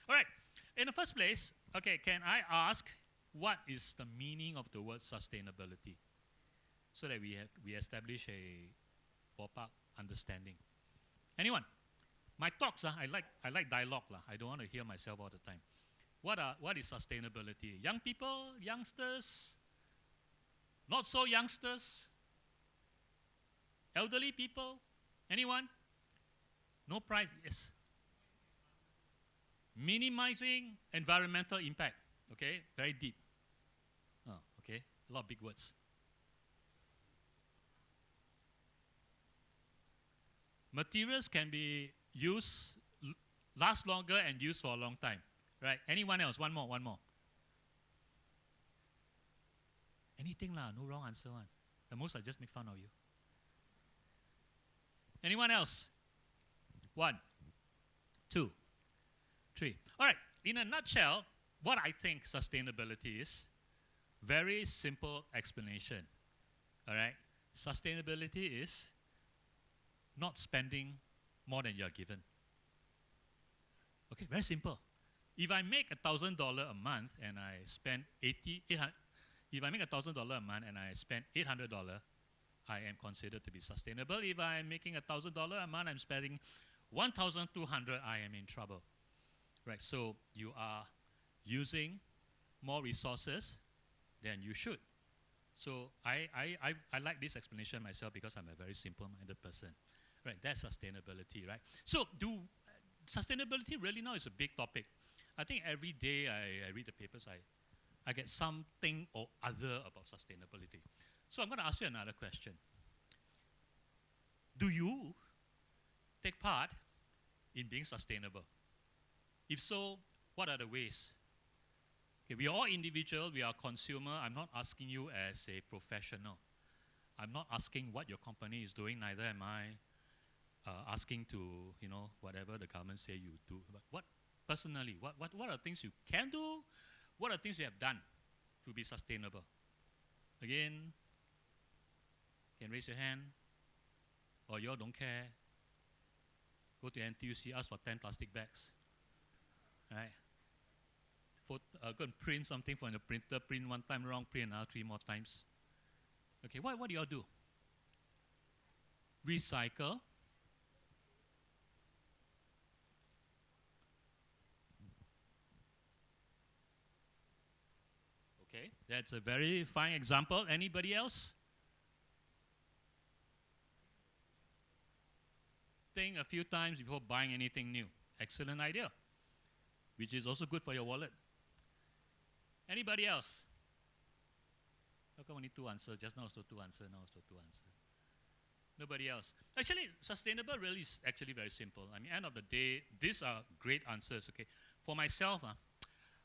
All right. In the first place, okay, can I ask what is the meaning of the word sustainability, so that we establish a ballpark understanding? Anyone? My talks, I like dialogue. I don't want to hear myself all the time. What is sustainability? Young people, youngsters, not so youngsters, elderly people, anyone? No price, yes. Minimizing environmental impact, okay? Very deep. Oh, okay, a lot of big words. Materials can be used, last longer and used for a long time, right? Anyone else? One more. Anything lah, no wrong answer one. The most I just make fun of you. Anyone else? 1, 2, 3. All right, in a nutshell, what I think sustainability is, very simple explanation. All right, sustainability is not spending more than you're given. Okay, very simple. If I make $1,000 a month and I spend if I make $1,000 a month and I spend $800, I am considered to be sustainable. If I'm making $1,000 a month, I'm spending 1,200, I am in trouble. Right, so you are using more resources than you should. So I like this explanation myself because I'm a very simple-minded person. Right, that's sustainability, right? So sustainability really now is a big topic. I think every day I read the papers, I get something or other about sustainability. So I'm going to ask you another question. Do you take part in being sustainable? If so, what are the ways? Okay, we are all individual, we are consumer. I'm not asking you as a professional. I'm not asking what your company is doing, neither am I asking to, whatever the government say you do. But what, personally, what are things you can do? What are things you have done to be sustainable? Again, can raise your hand, or you all don't care. Go to NTUC, ask for 10 plastic bags. Right? Go and print something from the printer, print one time wrong, print another 3 more times. Okay, what do you all do? Recycle. Okay, that's a very fine example. Anybody else? Think a few times before buying anything new. Excellent idea, which is also good for your wallet. Anybody else? How come only 2 answers? Just now also 2 answers, now also 2 answers. Nobody else. Actually, sustainable really is actually very simple. I mean, end of the day, these are great answers, okay? For myself,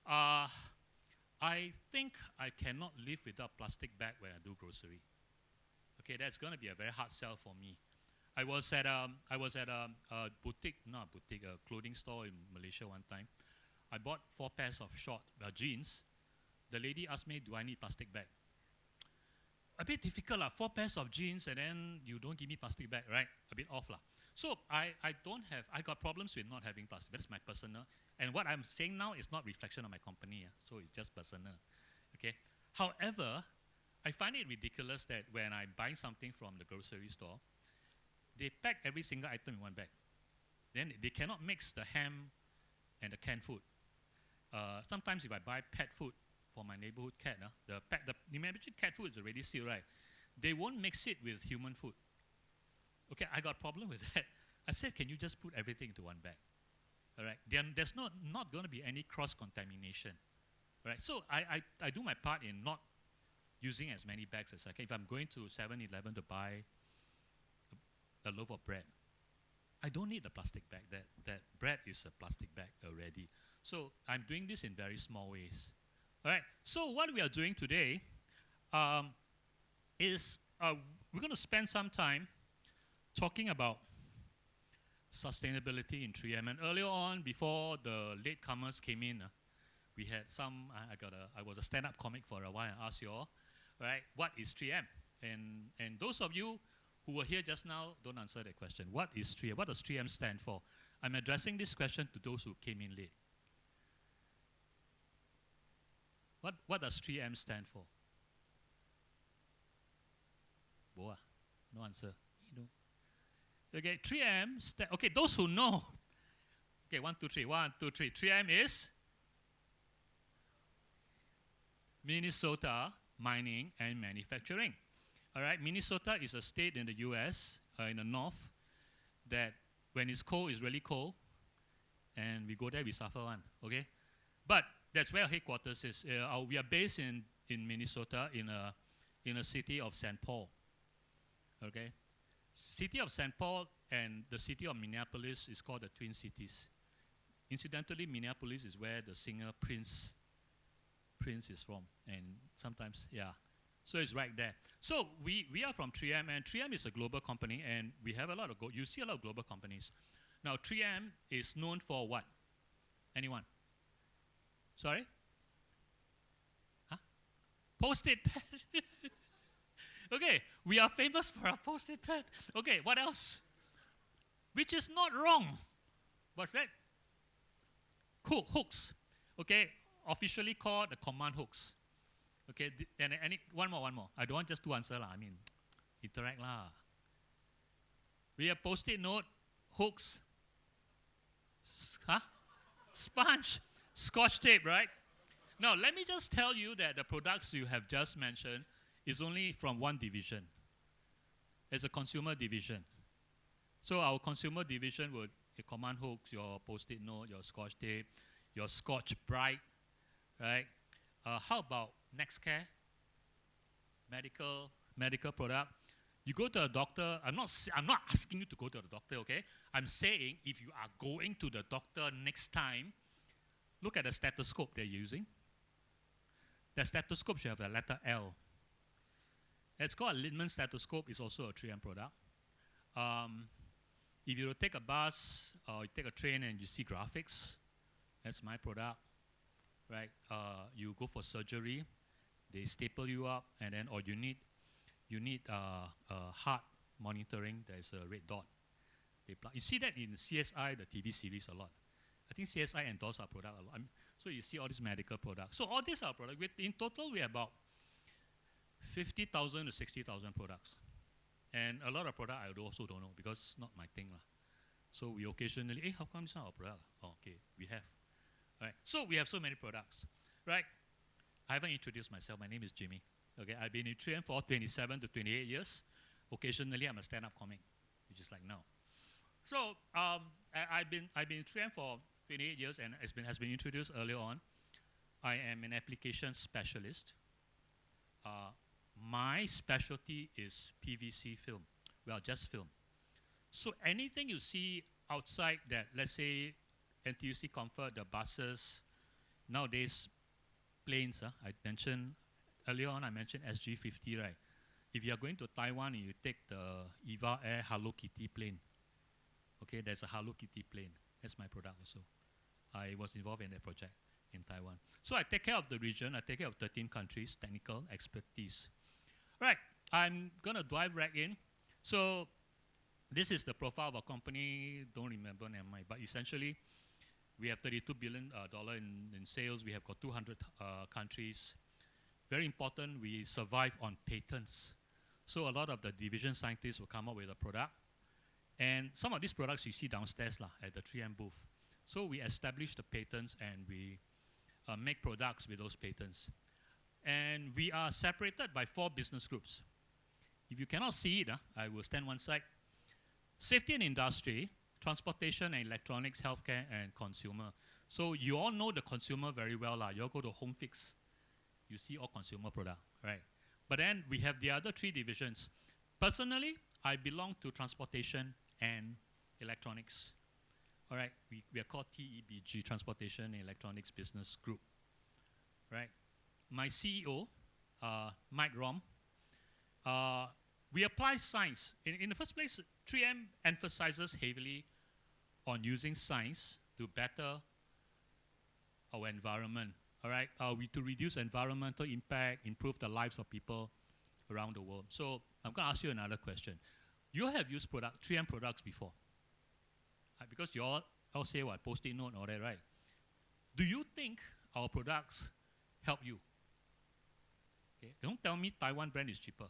I think I cannot live without plastic bag when I do grocery. Okay, that's going to be a very hard sell for me. I was at a clothing store in Malaysia one time. I bought 4 pairs of short jeans. The lady asked me, do I need plastic bag? A bit difficult, 4 pairs of jeans and then you don't give me plastic bag, right? A bit off. So I got problems with not having plastic. That's my personal. And what I'm saying now is not reflection of my company, so it's just personal. Okay. However, I find it ridiculous that when I'm buying something from the grocery store, they pack every single item in one bag. Then they cannot mix the ham and the canned food. Sometimes if I buy pet food for my neighborhood cat, the imagine cat food is already sealed, right? They won't mix it with human food. Okay, I got a problem with that. I said, can you just put everything into one bag? All right, then there's not going to be any cross-contamination. Right, so I do my part in not using as many bags as I can. If I'm going to 7-Eleven to buy a loaf of bread, I don't need a plastic bag. That bread is a plastic bag already. So I'm doing this in very small ways. All right, so what we are doing today is we're going to spend some time talking about sustainability in 3M. And earlier on, before the latecomers came in, we had some, I was a stand-up comic for a while. I asked you all, right, what is 3M? And those of you who were here just now, don't answer that question. What is 3M? What does 3M stand for? I'm addressing this question to those who came in late. what does 3M stand for? Boa, no answer. You know. Okay, 3M. Okay, those who know. Okay, 1, 2, 3. 1, 2, 3. 3M is Minnesota Mining and Manufacturing. All right, Minnesota is a state in the U.S. In the north that when it's cold, it's really cold, and we go there, we suffer one. Okay, but that's where our headquarters is. We are based in Minnesota in a city of St. Paul. Okay, city of St. Paul and the city of Minneapolis is called the Twin Cities. Incidentally, Minneapolis is where the singer Prince is from, and sometimes, yeah. So it's right there. So we are from 3M, and 3M is a global company, and we have a lot of, you see a lot of global companies. Now, 3M is known for what? Anyone? Sorry? Huh? Post-it pad. Okay, we are famous for our post-it pad. Okay, what else? Which is not wrong. What's that? Cool, hooks. Okay, officially called the command hooks. Okay, and one more. I don't want just to answer lah. I mean, interact lah. We have post-it note, hooks, sponge, scotch tape, right? Now, let me just tell you that the products you have just mentioned is only from one division. It's a consumer division. So our consumer division would your command hooks, your post-it note, your scotch tape, your Scotch Brite, right? How about Nextcare? Medical product. You go to a doctor. I'm not asking you to go to the doctor, okay? I'm saying if you are going to the doctor next time, look at the stethoscope they're using. The stethoscope should have a letter L. It's called a Littmann stethoscope. It's also a 3M product. If you take a bus or you take a train and you see graphics, that's my product, right? You go for surgery, they staple you up, and then, or you need heart monitoring. There's a red dot. You see that in CSI, the TV series, a lot. I think CSI endorses our product a lot. So you see all these medical products. So all these are products. In total, we have about 50,000 to 60,000 products. And a lot of products I also don't know because it's not my thing. So we occasionally, hey, how come it's not our product? Oh, okay, we have. Right. So we have so many products, right? I haven't introduced myself. My name is Jimmy. Okay, I've been in 3M for 27 to 28 years. Occasionally, I'm a stand-up comic, which is like now. So I've been in 3M for 28 years, and has been introduced earlier on. I am an application specialist. My specialty is PVC film. Well, just film. So anything you see outside that, let's say, NTUC Comfort, the buses, nowadays, planes, I mentioned, earlier on I mentioned SG50, right? If you are going to Taiwan and you take the EVA Air Hello Kitty plane, okay, there's a Hello Kitty plane. That's my product also. I was involved in that project in Taiwan. So I take care of the region. I take care of 13 countries, technical expertise. Right, I'm going to dive right in. So this is the profile of our company. Don't remember, never mind. But essentially, we have $32 billion in sales. We have got 200 countries. Very important, we survive on patents. So a lot of the division scientists will come up with a product. And some of these products you see downstairs at the 3M booth. So we establish the patents and we make products with those patents. And we are separated by 4 business groups. If you cannot see it, I will stand one side. Safety and industry, transportation and electronics, healthcare, and consumer. So you all know the consumer very well. You all go to Home Fix, you see all consumer product, right? But then we have the other 3 divisions. Personally, I belong to transportation and electronics. All right, we are called TEBG, Transportation and Electronics Business Group, right? My CEO, Mike Rom, we apply science. In the first place, 3M emphasizes heavily on using science to better our environment, all right? To reduce environmental impact, improve the lives of people around the world. So I'm going to ask you another question. You have used 3M products before, because you all say what, post-it note and all that, right? Do you think our products help you? Okay? Don't tell me Taiwan brand is cheaper.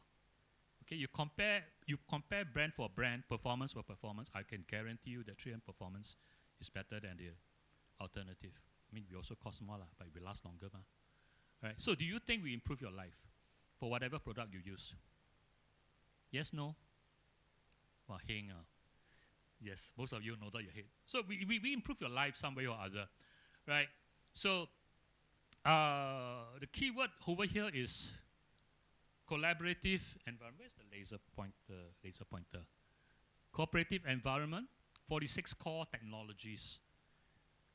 Okay, you compare brand for brand, performance for performance. I can guarantee you that 3M performance is better than the alternative. I mean, we also cost more, but we last longer. Right? So do you think we improve your life for whatever product you use? Yes, no? Well, hang yes, most of you know that your head. So we improve your life some way or other, right? So the key word over here is collaborative environment. Where's the laser pointer? Cooperative environment, 46 core technologies.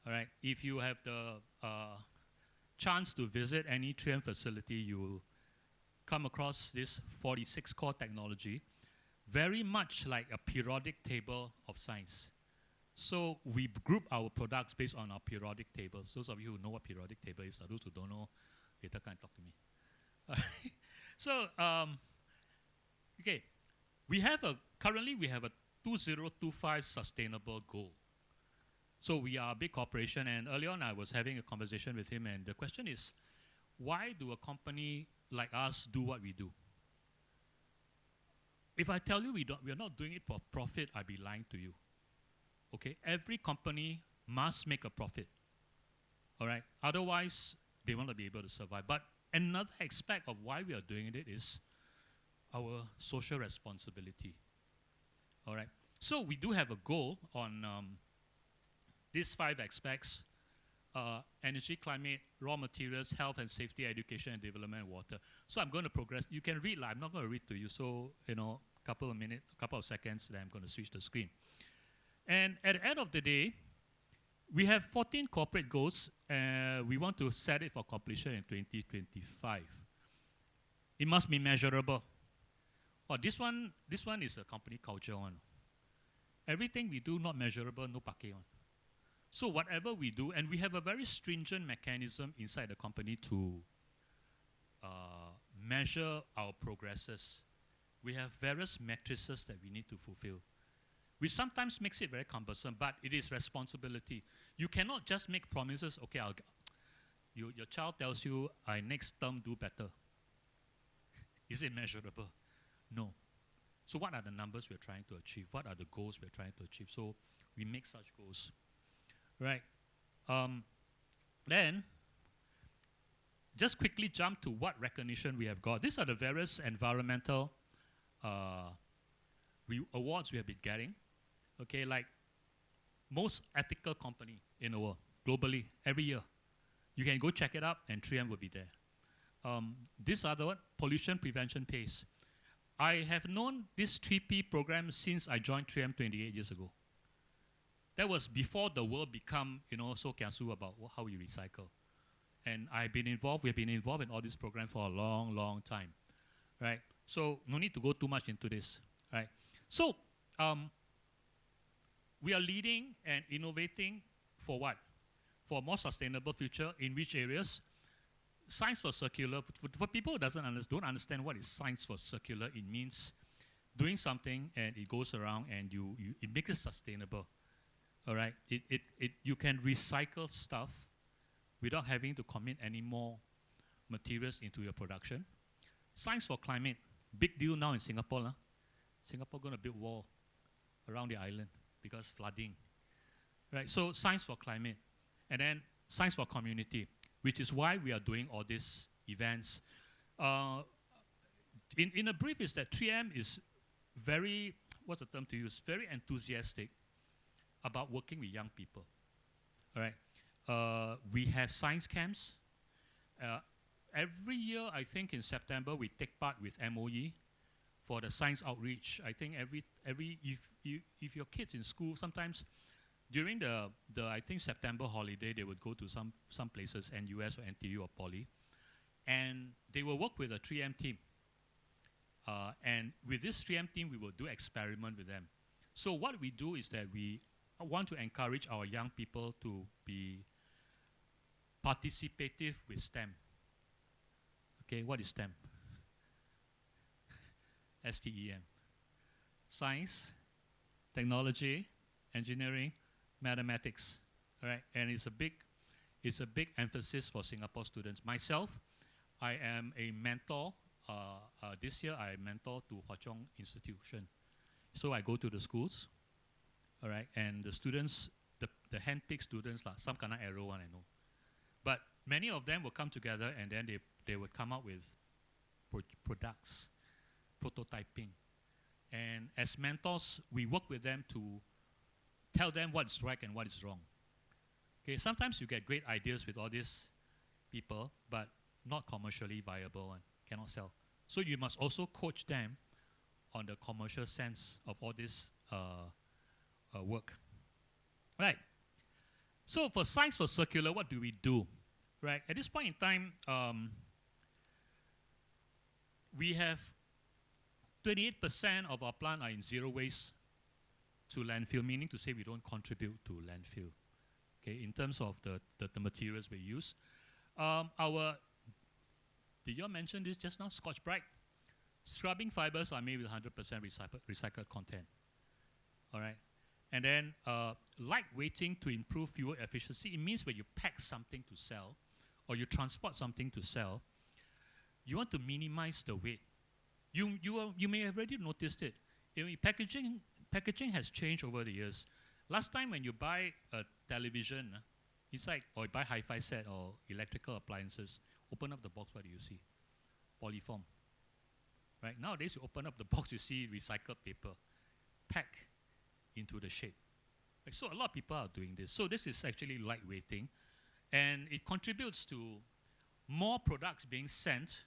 All right, if you have the chance to visit any 3M facility, you will come across this 46 core technology, very much like a periodic table of science. So we group our products based on our periodic tables. Those of you who know what periodic table is, or those who don't know, later can talk to me. So, okay, currently we have a 2025 sustainable goal. So we are a big corporation, and early on I was having a conversation with him, and the question is, why do a company like us do what we do? If I tell you we are not doing it for profit, I'd be lying to you. Okay, every company must make a profit. All right, otherwise they want to be able to survive. But another aspect of why we are doing it is our social responsibility. All right, so we do have a goal on these 5 aspects: energy, climate, raw materials, health and safety, education and development, and water. So I'm going to progress. You can read, I'm not going to read to you. So, couple of seconds, then I'm going to switch the screen. And at the end of the day, we have 14 corporate goals. We want to set it for completion in 2025. It must be measurable. Oh, this one is a company culture one. Everything we do not measurable, no pake one. So whatever we do, and we have a very stringent mechanism inside the company to measure our progresses. We have various matrices that we need to fulfill, which sometimes makes it very cumbersome, but it is responsibility. You cannot just make promises, okay, your child tells you, I next term do better. Is it measurable? No. So what are the numbers we're trying to achieve? What are the goals we're trying to achieve? So we make such goals. Right. Then, just quickly jump to what recognition we have got. These are the various environmental awards we have been getting. Okay, like most ethical company in the world, globally, every year. You can go check it out, and 3M will be there. These are the pollution prevention PACE. I have known this 3P program since I joined 3M 28 years ago. That was before the world become, so kiasu about how we recycle. And we have been involved in all these programs for a long, long time, right? So no need to go too much into this, right? So we are leading and innovating for what? For a more sustainable future. In which areas? Science for circular. For people who don't understand what is science for circular, it means doing something and it goes around and it makes it sustainable. All right, you can recycle stuff without having to commit any more materials into your production. Science for climate, big deal now in Singapore. Huh? Singapore going to build wall around the island because flooding. Right, so science for climate. And then science for community, which is why we are doing all these events. In a brief is that 3M is very, what's the term to use, very enthusiastic about working with young people. All right, we have science camps. Every year, I think in September, we take part with MOE for the science outreach. I think if your kids in school, sometimes during the I think September holiday, they would go to some places, NUS or NTU or Poly, and they will work with a 3M team. And with this 3M team, we will do experiment with them. So what we do is that we want to encourage our young people to be participative with STEM. Okay, what is STEM? STEM. Science, technology, engineering, mathematics. All right, and it's a big emphasis for Singapore students. Myself, I am a mentor. This year, I mentor to Hwa Chong Institution. So I go to the schools, all right, and the students, the hand-picked students, some kind of arrow one, I know. But many of them will come together and then they would come up with products, prototyping. And as mentors, we work with them to tell them what's right and what is wrong. Okay, sometimes you get great ideas with all these people, but not commercially viable one, cannot sell. So you must also coach them on the commercial sense of all this work. Right. So for Science for Circular, what do we do? Right. At this point in time, we have 28% of our plant are in zero waste to landfill, meaning to say we don't contribute to landfill. Okay, in terms of the materials we use. Did you mention this just now? Scotch-Brite. Scrubbing fibers are made with 100% recycled content. All right. And then light weighting to improve fuel efficiency. It means when you pack something to sell or you transport something to sell, you want to minimize the weight. You may have already noticed it. Packaging has changed over the years. Last time when you buy a television, inside, or you buy hi-fi set or electrical appliances, open up the box, what do you see? Polyform. Right? Nowadays, you open up the box, you see recycled paper packed into the shape. Right? So a lot of people are doing this. So this is actually lightweighting, and it contributes to more products being sent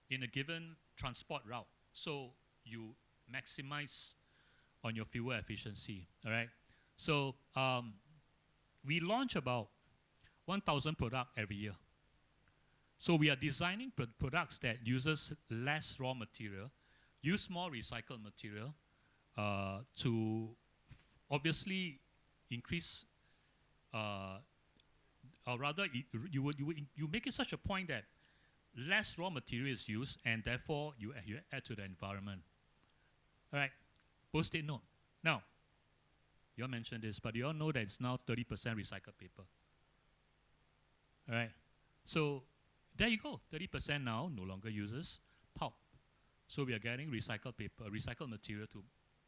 in a given transport route. So you maximize on your fuel efficiency, all right? So we launch about 1,000 products every year. So we are designing products that uses less raw material, use more recycled material to obviously increase, or rather you make it such a point that less raw material is used and therefore you add to the environment. All right, post-it note. Now, you all mentioned this, but you all know that it's now 30% recycled paper. All right, so there you go. 30% now no longer uses pulp. So we are getting recycled paper, recycled material to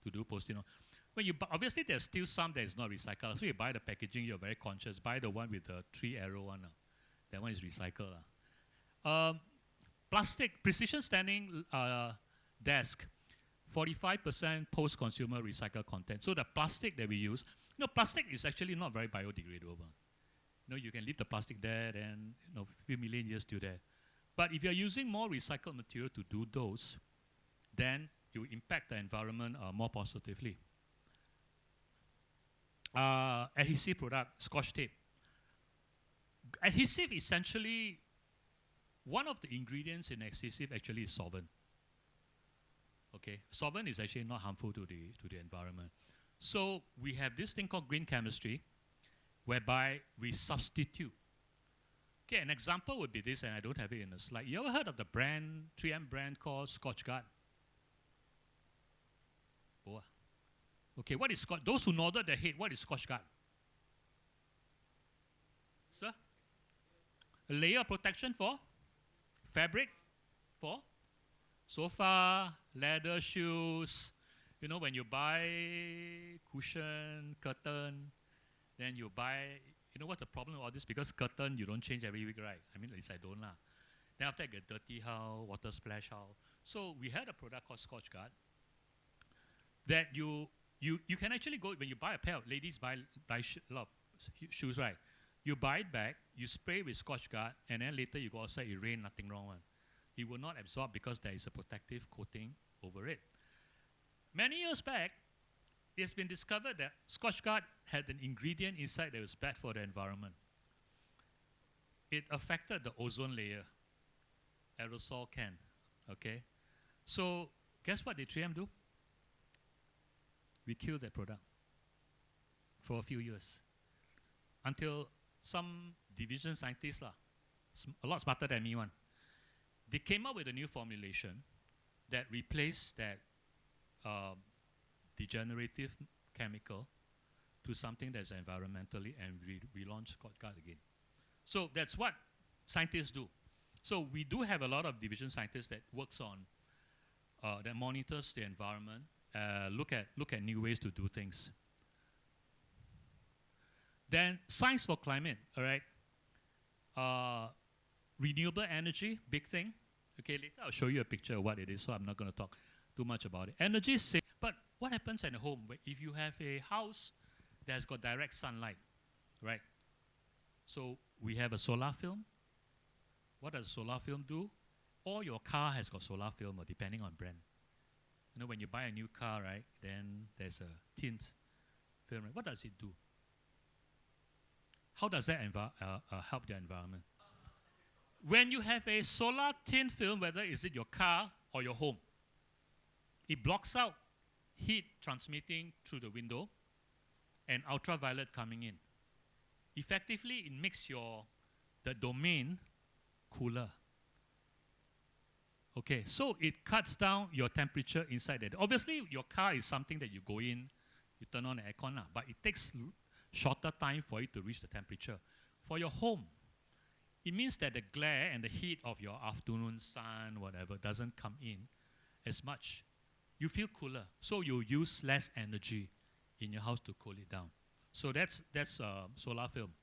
do post-it note. When you obviously there's still some that is not recycled. So you buy the packaging, you're very conscious. Buy the one with the 3 arrow one. That one is recycled. Plastic precision standing desk, 45% post-consumer recycled content. So the plastic that we use, plastic is actually not very biodegradable. You can leave the plastic there, and a few million years still there. But if you're using more recycled material to do those, then you impact the environment more positively. Adhesive product, Scotch tape. Adhesive essentially, one of the ingredients in adhesive actually is solvent. Okay, solvent is actually not harmful to the environment. So we have this thing called green chemistry, whereby we substitute. Okay, an example would be this, and I don't have it in the slide. You ever heard of the brand, 3M brand called Scotchgard? Oh. Okay, what is Scotch? Those who nodded their head, what is Scotchgard? Sir? A layer of protection for? Fabric? For? Sofa, leather, shoes. When you buy cushion, curtain, then you buy, what's the problem with all this? Because curtain, you don't change every week, right? I mean, at least I don't lah. Then after I get dirty how, water splash how. So we had a product called Scotchgard that you can actually go, when you buy a pair of, ladies buy a lot of shoes, right? You buy it back, you spray with Scotchgard, and then later you go outside, it rain, nothing wrong one. It will not absorb because there is a protective coating over it. Many years back, it's been discovered that Scotchgard had an ingredient inside that was bad for the environment. It affected the ozone layer, aerosol can, okay? So guess what did 3M do? We killed that product for a few years until some division scientists, a lot smarter than me one, they came up with a new formulation that replaced that degenerative chemical to something that's environmentally, and we launched Scotchgard again. So that's what scientists do. So we do have a lot of division scientists that works on, that monitors the environment, look at new ways to do things. Then science for climate, all right? Renewable energy, big thing. Okay, later I'll show you a picture of what it is, so I'm not going to talk too much about it. Energy is safe, but what happens at home if you have a house that's got direct sunlight, right? So we have a solar film. What does solar film do? Or your car has got solar film, or depending on brand. You know, when you buy a new car, right, then there's a tint film. Right? What does it do? How does that help the environment? When you have a solar thin film, whether is it your car or your home, it blocks out heat transmitting through the window and ultraviolet coming in. Effectively, it makes the domain cooler. Okay, so it cuts down your temperature inside it. Obviously, your car is something that you go in, you turn on the aircon, but it takes shorter time for it to reach the temperature. For your home, it means that the glare and the heat of your afternoon sun, whatever, doesn't come in as much. You feel cooler, so you use less energy in your house to cool it down. So that's solar film,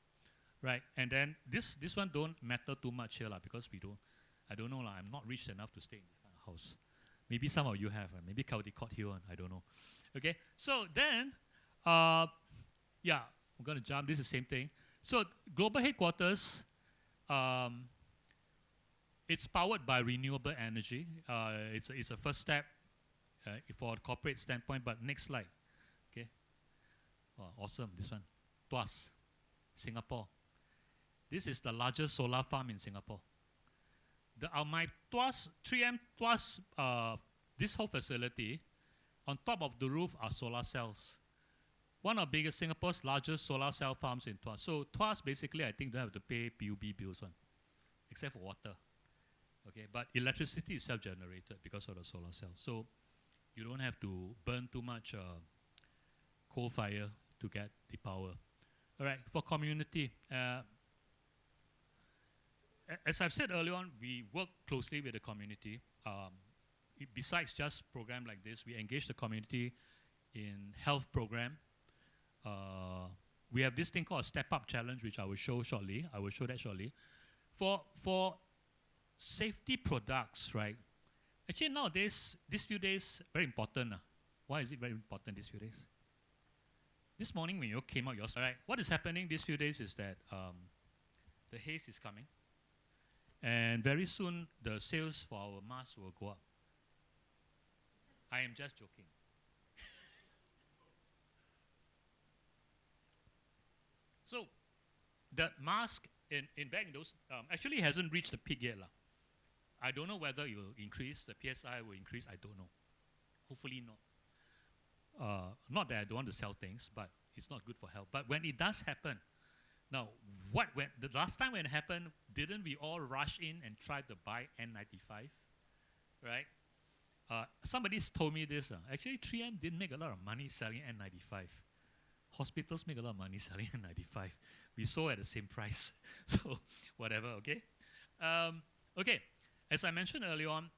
right? And then this one don't matter too much here, because I don't know, I'm not rich enough to stay in this kind of house. Maybe some of you have, maybe Caldecott Hill, I don't know. Okay, so then, yeah, I'm going to jump, this is the same thing. So global headquarters, it's powered by renewable energy. It's a first step for a corporate standpoint, but next slide. Okay. Oh, awesome, this one. Tuas, Singapore. This is the largest solar farm in Singapore. My Tuas, 3M Tuas, this whole facility, on top of the roof are solar cells. One of Singapore's largest solar cell farms in Tuas. So Tuas basically, I think, don't have to pay PUB bills, except for water. Okay, but electricity is self-generated because of the solar cells. So you don't have to burn too much coal fire to get the power. All right, for community, as I've said earlier on, we work closely with the community. Besides just program like this, we engage the community in health program. We have this thing called a Step Up Challenge, which I will show shortly. I will show that shortly. For safety products, right? Actually, nowadays, these few days, very important. Why is it very important these few days? This morning when you came out, right? What is happening these few days is that the haze is coming. And very soon, the sales for our masks will go up. I am just joking. So, the mask in back in those actually hasn't reached the peak yet. I don't know whether it will increase, the PSI will increase, I don't know. Hopefully not. Not that I don't want to sell things, but it's not good for health. But when it does happen, now, the last time when it happened, didn't we all rush in and try to buy N95, right? Somebody's told me this. Actually, 3M didn't make a lot of money selling N95. Hospitals make a lot of money selling N95. We sold at the same price. So, whatever, okay? Okay, as I mentioned earlier on,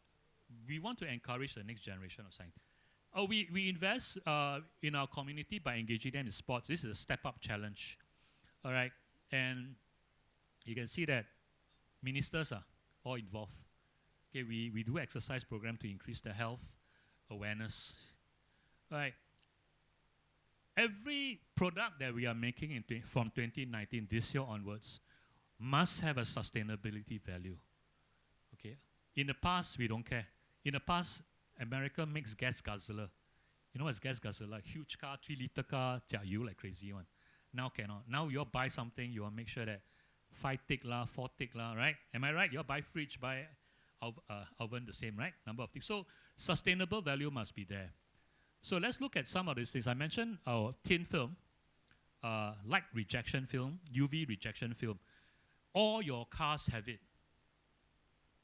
we want to encourage the next generation of science. We invest in our community by engaging them in sports. This is a step-up challenge. All right, and you can see that ministers are all involved. Okay, we do exercise program to increase the health awareness. All right, every product that we are making from 2019, this year onwards, must have a sustainability value. Okay, in the past, we don't care. In the past, America makes gas guzzler. You know what's gas guzzler? Huge car, 3-liter car, jiayu like crazy one. Now cannot. Now you all buy something, you all make sure that 5 tick lah, 4 tick lah, right? Am I right? You all buy fridge, buy oven, the same, right? Number of things. So sustainable value must be there. So let's look at some of these things. I mentioned our thin film, light rejection film, UV rejection film. All your cars have it.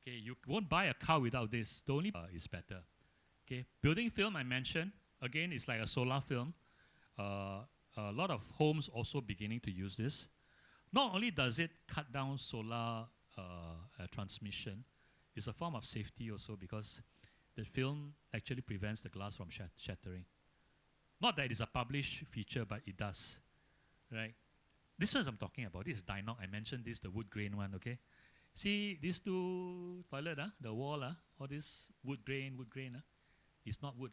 Okay, you won't buy a car without this. The only is better. Okay, building film I mentioned, again, it's like a solar film. A lot of homes also beginning to use this. Not only does it cut down solar transmission. It's a form of safety also because the film actually prevents the glass from shattering. Not that it's a published feature, but it does, right? This one I'm talking about, this is Dinoc. I mentioned this, the wood grain one, okay? See these two toilet, the wall, all this wood grain, it's not wood.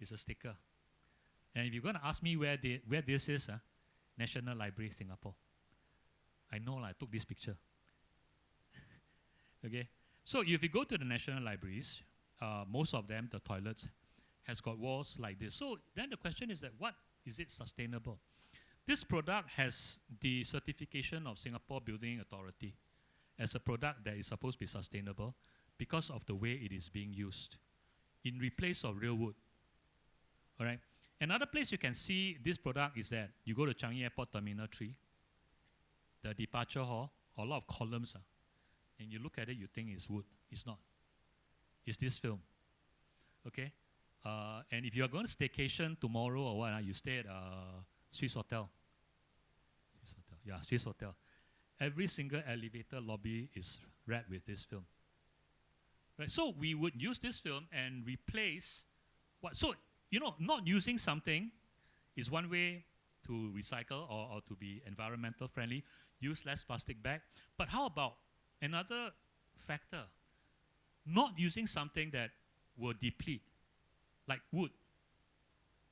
It's a sticker. And if you're going to ask me where this is, National Library, Singapore. I know, I took this picture. Okay? So if you go to the National Libraries, most of them, the toilets, has got walls like this. So then the question is that what is it sustainable? This product has the certification of Singapore Building Authority as a product that is supposed to be sustainable because of the way it is being used in replace of real wood. All right. Another place you can see this product is that you go to Changi Airport Terminal 3, the departure hall, a lot of columns, and you look at it, you think it's wood. It's not. It's this film. Okay? And if you are going to staycation tomorrow or what, you stay at Swiss Hotel. Yeah, Swiss Hotel. Every single elevator lobby is wrapped with this film. Right? So we would use this film and replace what? So, not using something is one way to recycle or to be environmental friendly. Use less plastic bag. But how about another factor? Not using something that will deplete, like wood.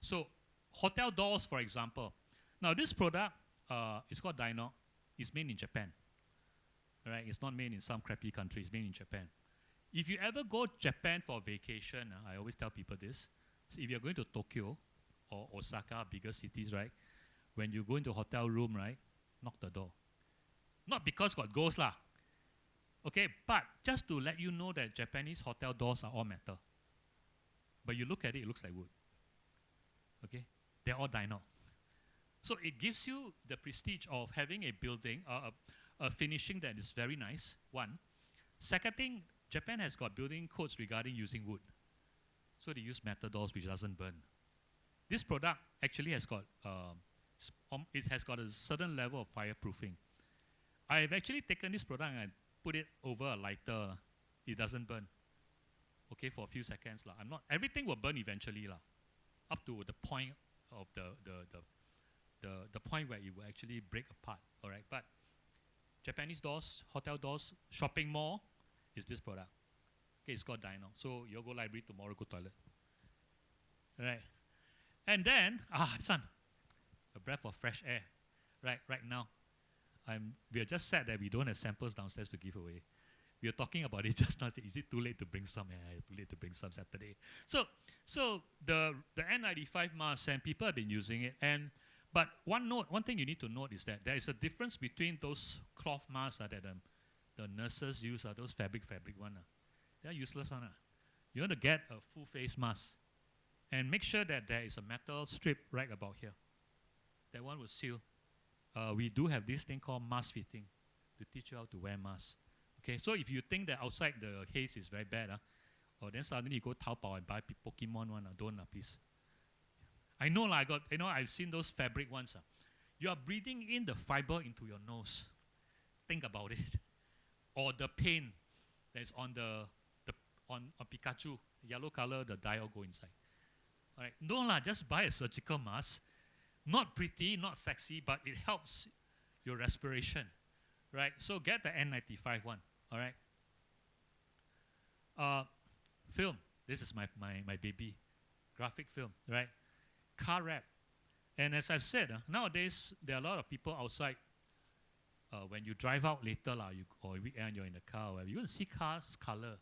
So hotel doors, for example. Now this product, it's called Dinoc. It's made in Japan. Right? It's not made in some crappy country. It's made in Japan. If you ever go to Japan for vacation, I always tell people this. So if you're going to Tokyo or Osaka, bigger cities, right? When you go into a hotel room, right? Knock the door. Not because got ghosts lah. Okay, but just to let you know that Japanese hotel doors are all metal. But you look at it, it looks like wood. Okay? They're all Dinoc. So it gives you the prestige of having a building, a finishing that is very nice, one. Second thing, Japan has got building codes regarding using wood. So they use metal doors which doesn't burn. This product actually has got, it has got a certain level of fireproofing. I've actually taken this product and put it over a lighter. It doesn't burn. Okay, for a few seconds. Everything will burn eventually. Up to the point of the point where it will actually break apart. All right, but Japanese doors, hotel doors, shopping mall is this product. Okay, it's called Dinoc. So you'll go library tomorrow, go toilet. All right. And then, this one, a breath of fresh air. Right now. We are just sad that we don't have samples downstairs to give away. We were talking about it just now. Is it too late to bring some? Too late to bring some Saturday. So the N95 mask, and people have been using it. But one thing you need to note is that there is a difference between those cloth masks that the nurses use, those fabric one. They're useless one. You want to get a full face mask and make sure that there is a metal strip right about here. That one will seal. We do have this thing called mask fitting to teach you how to wear masks. Okay, so if you think that outside the haze is very bad, or then suddenly you go Taobao and buy Pokemon one, don't please. I know I've seen those fabric ones. You are breathing in the fiber into your nose. Think about it. Or the paint that's on on Pikachu, yellow color, the dye will go inside. All right, no just buy a surgical mask. Not pretty, not sexy, but it helps your respiration, right? So get the N95 one, all right? Film, this is my baby, graphic film, right? Car wrap. And as I've said, nowadays, there are a lot of people outside. When you drive out later, or weekend, you're in the car, you're going to see cars color,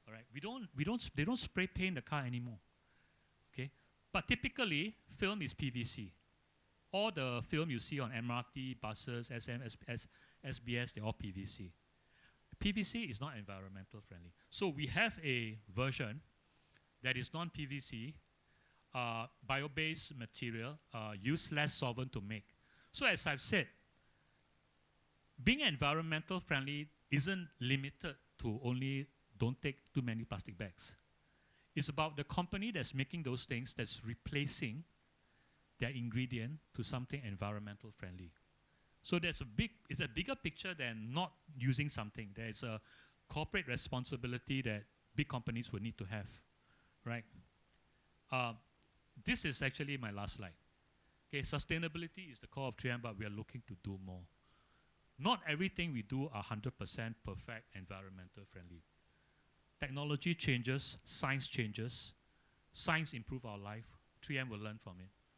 all right? They don't spray paint the car anymore, okay? But typically, film is PVC. All the film you see on MRT, buses, SM, SBS, they're all PVC. PVC is not environmental friendly. So we have a version that is non-PVC, bio-based material, use less solvent to make. So as I've said, being environmental friendly isn't limited to only don't take too many plastic bags. It's about the company that's making those things that's replacing their ingredient to something environmental friendly. So it's a bigger picture than not using something. There's a corporate responsibility that big companies will need to have, right? This is actually my last slide. Okay, sustainability is the core of 3M, but we are looking to do more. Not everything we do are 100% perfect, environmental friendly. Technology changes, science changes, science improves our life, 3M will learn from it.